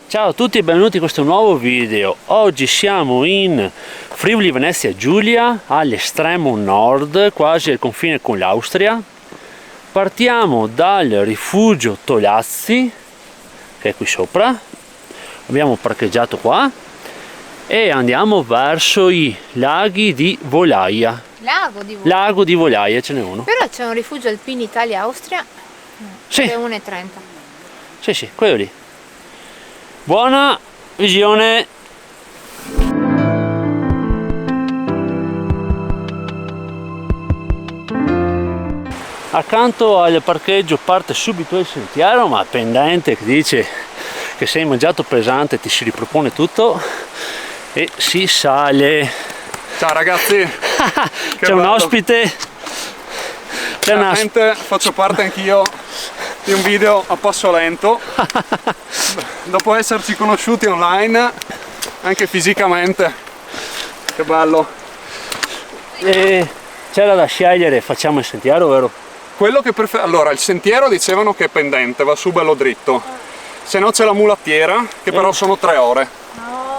Ciao a tutti e benvenuti in questo nuovo video. Oggi siamo in Friuli Venezia Giulia, all'estremo nord, quasi al confine con l'Austria. Partiamo dal rifugio Togliazzi, che è qui sopra. Abbiamo parcheggiato qua e andiamo verso i laghi di Volaia. Lago di Volaia, ce n'è uno. Però c'è un rifugio alpino Italia-Austria, sì. È 1,30. Sì, quello lì. Buona visione. Accanto al parcheggio parte subito il sentiero, ma pendente, che dice che sei mangiato pesante, ti si ripropone tutto e si sale. Ciao ragazzi. C'è un ospite. Veramente faccio parte anch'io di un video a passo lento. Dopo esserci conosciuti online, anche fisicamente. Che bello. E c'era da scegliere, facciamo il sentiero, vero? Quello che allora, il sentiero dicevano che è pendente, va su bello dritto. Se no c'è la mulattiera, che però sono 3 ore.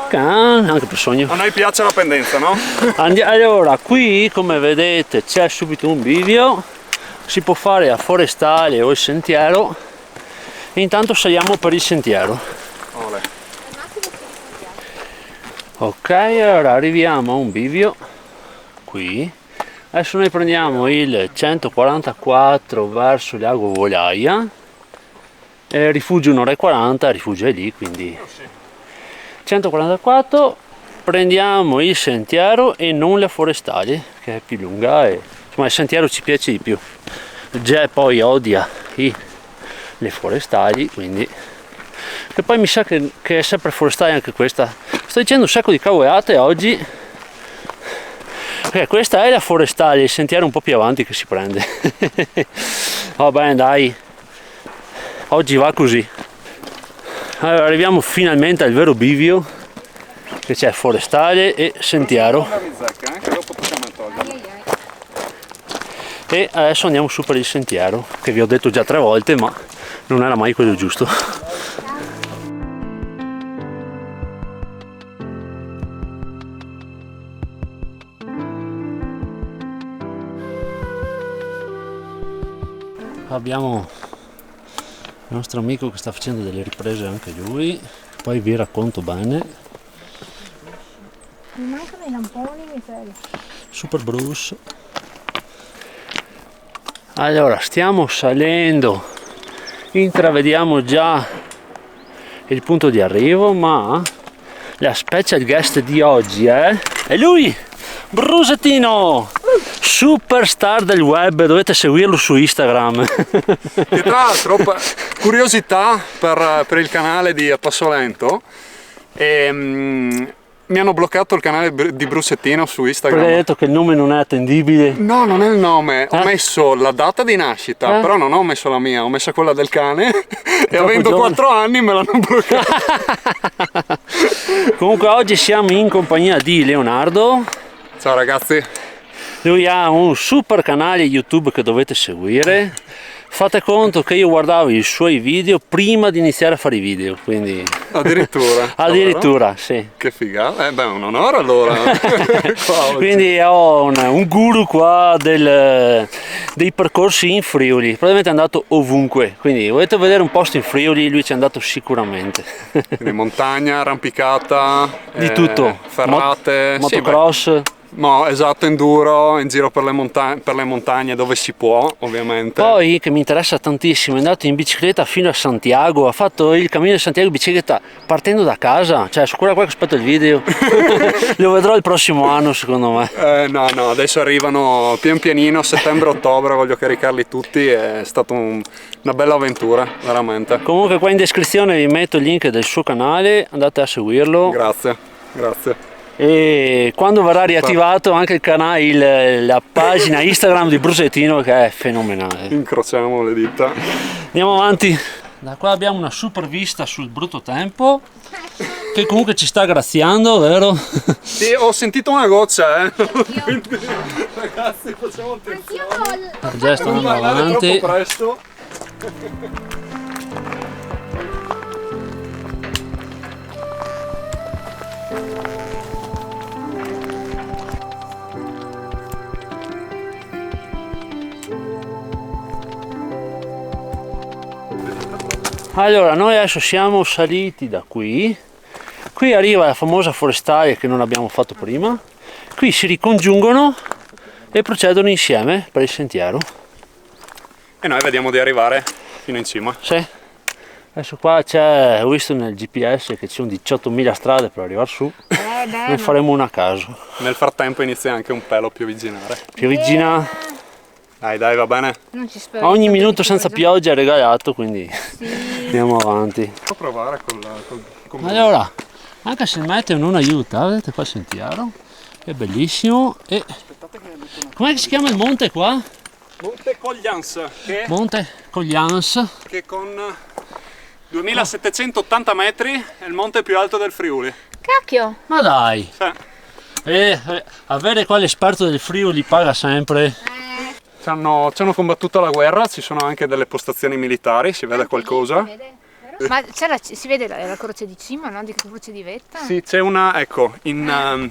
Anche per sogno. A noi piace la pendenza, no? Allora, qui come vedete c'è subito un bivio, si può fare a forestale o il sentiero e intanto saliamo per il sentiero. Olè. Ok, allora arriviamo a un bivio qui. Adesso noi prendiamo il 144 verso il lago Volaia, rifugio 1 ora e 40, il rifugio è lì, quindi 144, prendiamo il sentiero e non la forestale, che è più lunga e insomma il sentiero ci piace di più. Già poi odia le forestali, quindi, che poi mi sa che è sempre forestale anche questa. Sto dicendo un sacco di cavolate oggi, perché questa è la forestale, il sentiero un po' più avanti che si prende. Va bene, dai, oggi va così. Allora, arriviamo finalmente al vero bivio, che c'è forestale e sentiero. E adesso andiamo su per il sentiero, che vi ho detto già 3 volte, ma non era mai quello giusto. Abbiamo il nostro amico che sta facendo delle riprese anche lui, poi vi racconto bene. Mi mancano i lamponi, Michele. Super Bruce. Allora, stiamo salendo, intravediamo già il punto di arrivo, ma la special guest di oggi è lui, Brusettino, superstar del web, dovete seguirlo su Instagram. E tra l'altro, curiosità per il canale di A Passo Lento, mi hanno bloccato il canale di Brusettino su Instagram. Perché hai detto che il nome non è attendibile? No, non è il nome, ho messo la data di nascita, però non ho messo la mia, ho messo quella del cane e avendo 4 anni me l'hanno bloccata. Comunque oggi siamo in compagnia di Leonardo. Ciao ragazzi. Lui ha un super canale YouTube che dovete seguire. Fate conto che io guardavo i suoi video prima di iniziare a fare i video, quindi... Addirittura? Addirittura, sì. Che figata, beh, un onore allora. Quindi ho un guru qua dei percorsi in Friuli, probabilmente è andato ovunque, quindi volete vedere un posto in Friuli, lui ci è andato sicuramente. Quindi montagna, arrampicata, di tutto, ferrate, motocross. Sì, no, esatto, enduro, in giro per le montagne dove si può, ovviamente. Poi, che mi interessa tantissimo, è andato in bicicletta fino a Santiago, ha fatto il cammino di Santiago in bicicletta partendo da casa, cioè su quella qua che aspetto il video. Lo vedrò il prossimo anno, secondo me. No, adesso arrivano pian pianino, settembre-ottobre, voglio caricarli tutti, è stata una bella avventura, veramente. Comunque qua in descrizione vi metto il link del suo canale, andate a seguirlo. Grazie, grazie. E quando verrà riattivato anche il canale, la pagina Instagram di Brusettino, che è fenomenale. Incrociamo le dita. Andiamo avanti. Da qua abbiamo una super vista sul brutto tempo, che comunque ci sta graziando, vero? Sì, ho sentito una goccia, Quindi, ragazzi, facciamo attenzione. Già stanno avanti. Troppo presto. Allora, noi adesso siamo saliti da qui. Qui arriva la famosa forestaia che non abbiamo fatto prima. Qui si ricongiungono e procedono insieme per il sentiero. E noi vediamo di arrivare fino in cima. Sì. Adesso qua c'è, ho visto nel GPS che ci sono 18.000 strade per arrivare su. Ne faremo una a caso. Nel frattempo inizia anche un pelo a piovigginare. Pioviggina. Dai, va bene. Non ci spero. Ogni minuto senza pioggia è regalato, quindi Sì. andiamo avanti. Può provare con Allora, anche se il meteo non aiuta, vedete qua il sentiero, è bellissimo. E com'è che si chiama il monte qua? Monte Coglians, Monte Coglians. che con 2780 metri è il monte più alto del Friuli. Cacchio! Ma dai! Sì. Avere qua l'esperto del Friuli paga sempre. Ci hanno combattuto la guerra, ci sono anche delle postazioni militari, si vede qualcosa. Ma si vede la croce di cima, no? Di croce di vetta? Sì, c'è una, ecco, in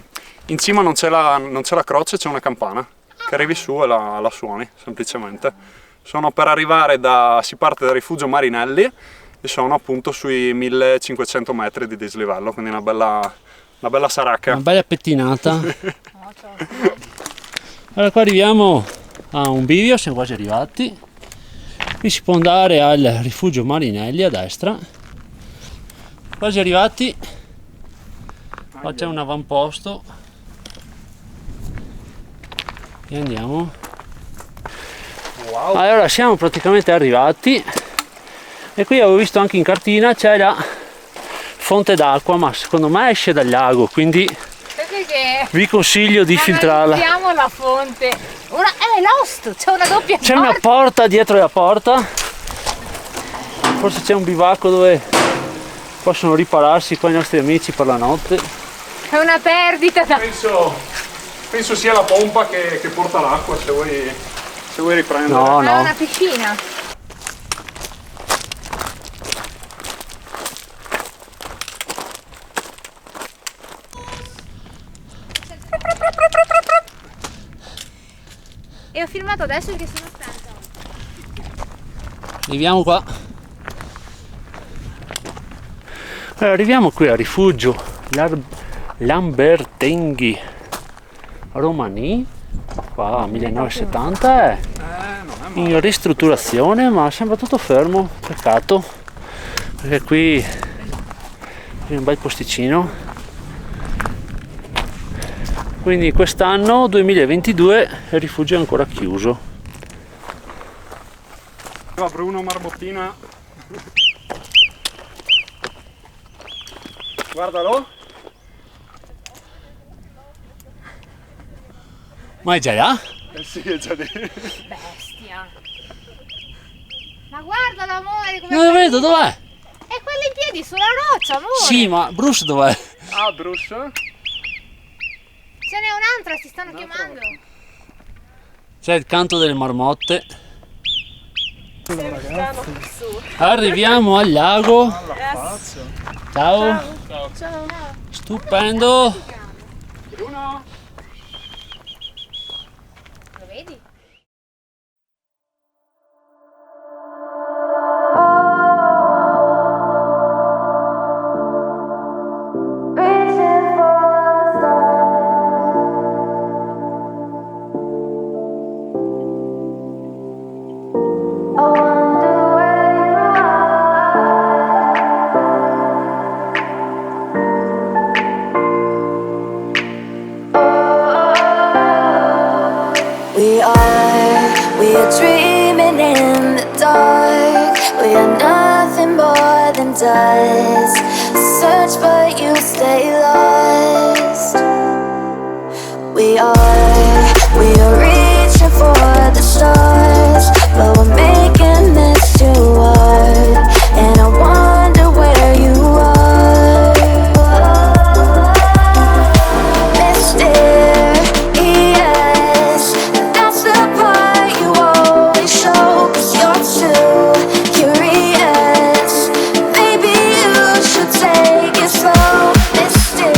cima non c'è la croce, c'è una campana che arrivi su e la suoni, semplicemente. Sono per arrivare si parte dal rifugio Marinelli e sono appunto sui 1500 metri di dislivello, quindi una bella saracca. Una bella pettinata. Allora qua arriviamo a un bivio, siamo quasi arrivati. Qui si può andare al rifugio Marinelli a destra. Quasi arrivati. Qua c'è un avamposto. E andiamo. Wow. Allora siamo praticamente arrivati. E qui avevo visto anche in cartina c'è la fonte d'acqua, ma secondo me esce dal lago, quindi Perché vi consiglio di filtrarla. analizziamo la fonte. Lost, c'è una doppia C'è una porta dietro la porta. Forse c'è un bivacco dove possono ripararsi qua i nostri amici per la notte. È una perdita da... Penso sia la pompa che porta l'acqua, se vuoi riprendere. No, È no. una piscina. E ho filmato adesso che sono stanca. Arriviamo qua. Allora, arriviamo qui al rifugio Lambertenghi Romani, qua 1970 è in ristrutturazione, ma sembra tutto fermo, peccato, perché qui è un bel posticino. Quindi quest'anno 2022 il rifugio è ancora chiuso. Bruno Marbottina. Guardalo. Ma è già là? Eh sì, è già lì. Bestia. Ma guarda l'amore come... Non lo vedo, dov'è? È quello in piedi sulla roccia, amore. Sì, ma Bruce dov'è? Ah, Bruce. Ce n'è un'altra, si stanno chiamando. C'è il canto delle marmotte. Arriviamo al lago. Ciao. Ciao. Stupendo. Bruno. Lo vedi? We are dreaming in the dark. We are nothing more than dust. Search but you stay lost. We are reaching for the stars, but we're making this too hard. And I wonder where you are, mysterious. That's the part you always show, 'cause you're too curious. Maybe you should take it slow, mysterious.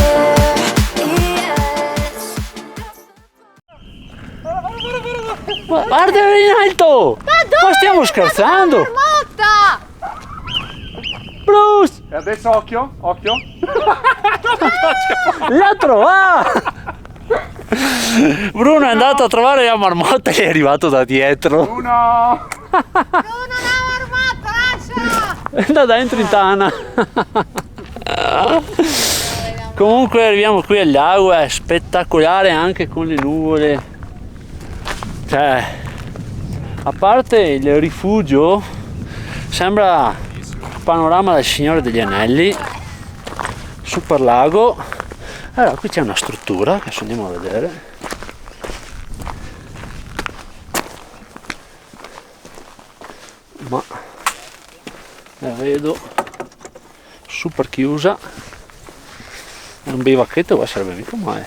Guarda in alto! Ma stiamo scherzando? Marmotta! Bruce! E adesso occhio, occhio. L'ha trovato! Bruno è andato a trovare la marmotta e è arrivato da dietro. Uno. È da dentro in tana. Comunque arriviamo qui al lago, è spettacolare anche con le nuvole. Cioè, a parte il rifugio, sembra il panorama del Signore degli Anelli. Super lago. Allora, qui c'è una struttura che adesso andiamo a vedere. Ma la vedo super chiusa. È un bivacchetto, qua sarebbe mica male.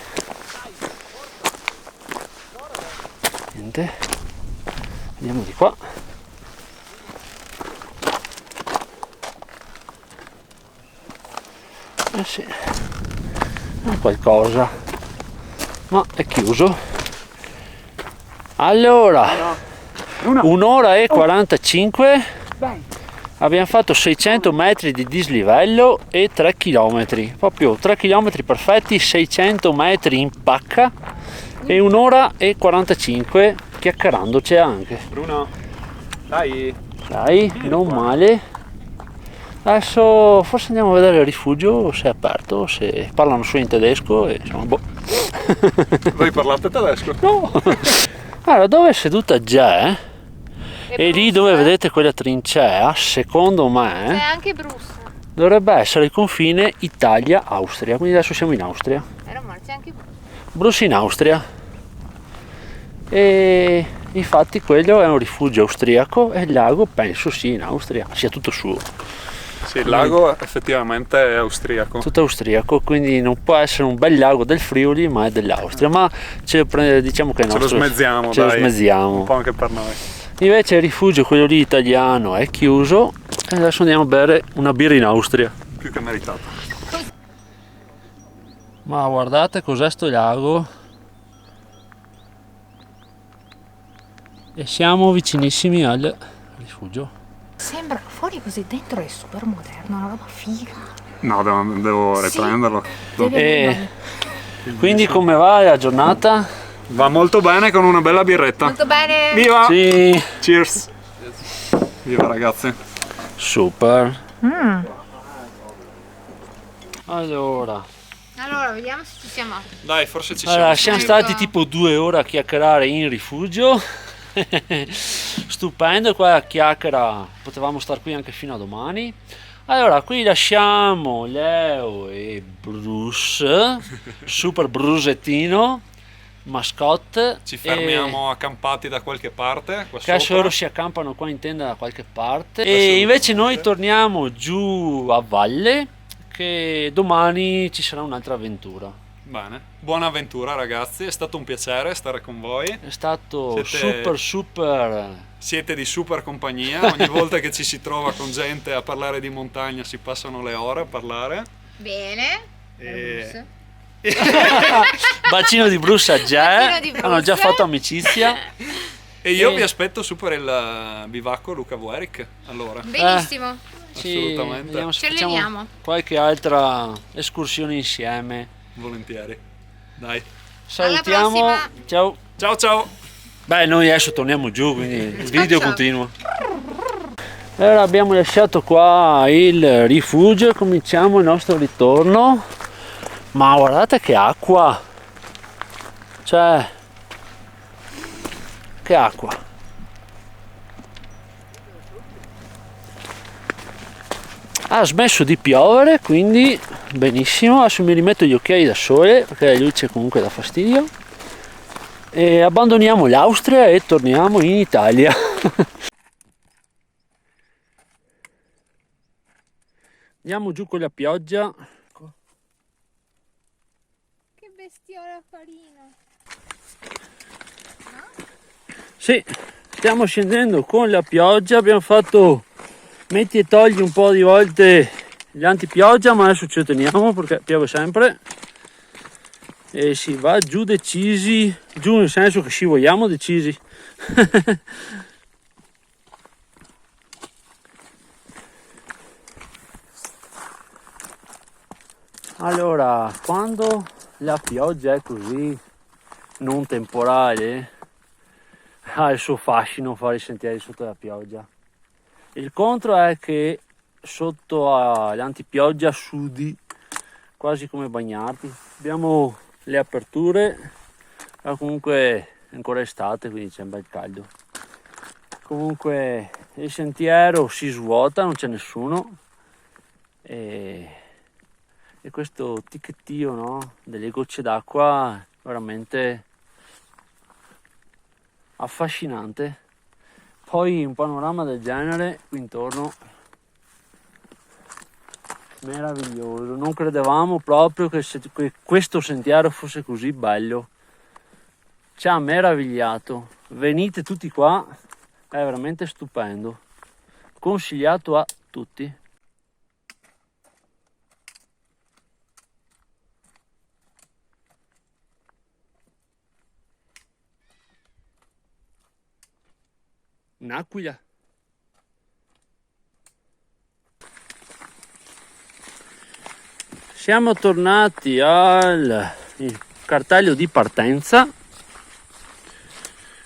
Niente. Andiamo di qua. Eh sì, è qualcosa, ma è chiuso. Allora, un'ora e 45, abbiamo fatto 600 metri di dislivello e 3 km, proprio 3 km perfetti, 600 metri in pacca e un'ora e 45 chiacchierandoci anche. Bruno, dai. Dai, non male. Adesso forse andiamo a vedere il rifugio, se è aperto, se parlano solo in tedesco e insomma, boh. Voi parlate tedesco? No! Allora, dove è seduta Gia, e lì dove vedete quella trincea, secondo C'è me, anche Bruce. dovrebbe essere il confine Italia-Austria. Quindi adesso siamo in Austria. Ma c'è anche Bruce. Bruce in Austria. E infatti quello è un rifugio austriaco e il lago penso sia in Austria, sia tutto suo. Sì, il lago effettivamente è austriaco. Tutto austriaco, quindi non può essere un bel lago del Friuli, ma è dell'Austria. Ma diciamo che è Ce lo smezziamo, ce lo dai. smezziamo. Un po' anche per noi. Invece il rifugio, quello lì italiano, è chiuso e adesso andiamo a bere una birra in Austria. Più che meritato. Ma guardate cos'è sto lago. E siamo vicinissimi al rifugio. Sembra fuori così, dentro è super moderno, una roba figa. No, devo riprenderlo. E quindi come va la giornata? Va molto bene con una bella birretta. Molto bene. Viva! Sì, Cheers! Viva ragazzi! super. Allora, Vediamo se ci siamo. Dai, forse ci allora, siamo. siamo stati tipo 2 ore a chiacchierare in rifugio. Stupendo, qua a chiacchiera potevamo star qui anche fino a domani. Allora, qui lasciamo Leo e Bruce, super brusettino, mascotte. Ci fermiamo accampati da qualche parte. Qua Che adesso sopra. loro si accampano qua in tenda da qualche parte. E invece noi torniamo giù a valle, che domani ci sarà un'altra avventura. Bene, buona avventura ragazzi, è stato un piacere stare con voi. È stato Siete- super. Siete di super compagnia, ogni volta che ci si trova con gente a parlare di montagna si passano le ore a parlare. Bene. E- Bacino di Bruce a Gia, Bacino di Bruce. hanno già fatto amicizia. E io E- vi aspetto su per il bivacco Luca Vueric, allora. Benissimo. Sì, Assolutamente. vediamo se Ci facciamo alleniamo. qualche altra escursione insieme. Volentieri. Dai. Salutiamo. prossima. Ciao. Ciao ciao! Beh, noi adesso torniamo giù, quindi il video Ciao. continua. Allora abbiamo lasciato qua il rifugio e cominciamo il nostro ritorno. Ma guardate che acqua! Cioè, che acqua! Ha smesso di piovere, quindi benissimo. Adesso mi rimetto gli occhiali da sole perché la luce comunque dà fastidio. E abbandoniamo l'Austria e torniamo in Italia. Andiamo giù con la pioggia. Che bestiola farina. Sì, stiamo scendendo con la pioggia. Abbiamo fatto metti e togli un po' di volte gli antipioggia, ma adesso ci teniamo perché piove sempre. E si va giù decisi, giù nel senso che scivoliamo decisi. Allora, quando la pioggia è così non temporale, ha il suo fascino fare i sentieri sotto la pioggia. Il contro è che sotto all'antipioggia sudi quasi come bagnarti. Abbiamo le aperture, ma comunque è ancora estate, quindi c'è un bel caldo. Comunque il sentiero si svuota, non c'è nessuno e questo ticchettio, no, delle gocce d'acqua è veramente affascinante. Poi un panorama del genere qui intorno, meraviglioso. Non credevamo proprio che questo sentiero fosse così bello, ci ha meravigliato. Venite tutti qua, è veramente stupendo, consigliato a tutti. Un'aquila. Siamo tornati al cartello di partenza,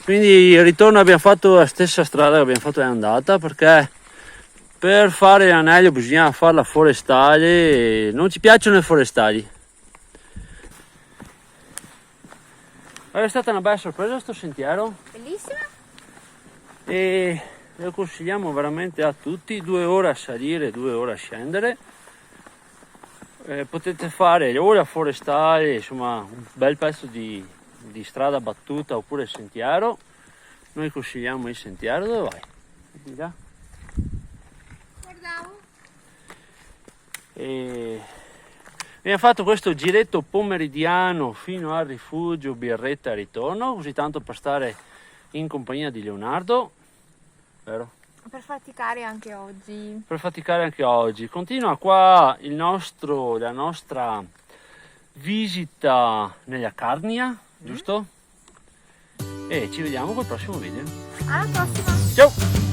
quindi il ritorno abbiamo fatto la stessa strada che abbiamo fatto l'andata, perché per fare l'anello bisogna farla forestale e non ci piacciono le forestali. È stata una bella sorpresa sto sentiero. Bellissima. E lo consigliamo veramente a tutti, 2 ore a salire, 2 ore a scendere. Potete fare o la forestale, insomma un bel pezzo di strada battuta, oppure il sentiero. Noi consigliamo il sentiero. Dove vai? Di là. Guardavo. E abbiamo fatto questo giretto pomeridiano fino al rifugio Birretta e ritorno, così tanto per stare in compagnia di Leonardo, vero? Per faticare anche oggi. Per faticare anche oggi. Continua qua la nostra visita nella Carnia, giusto? E ci vediamo col prossimo video. Alla prossima. Ciao!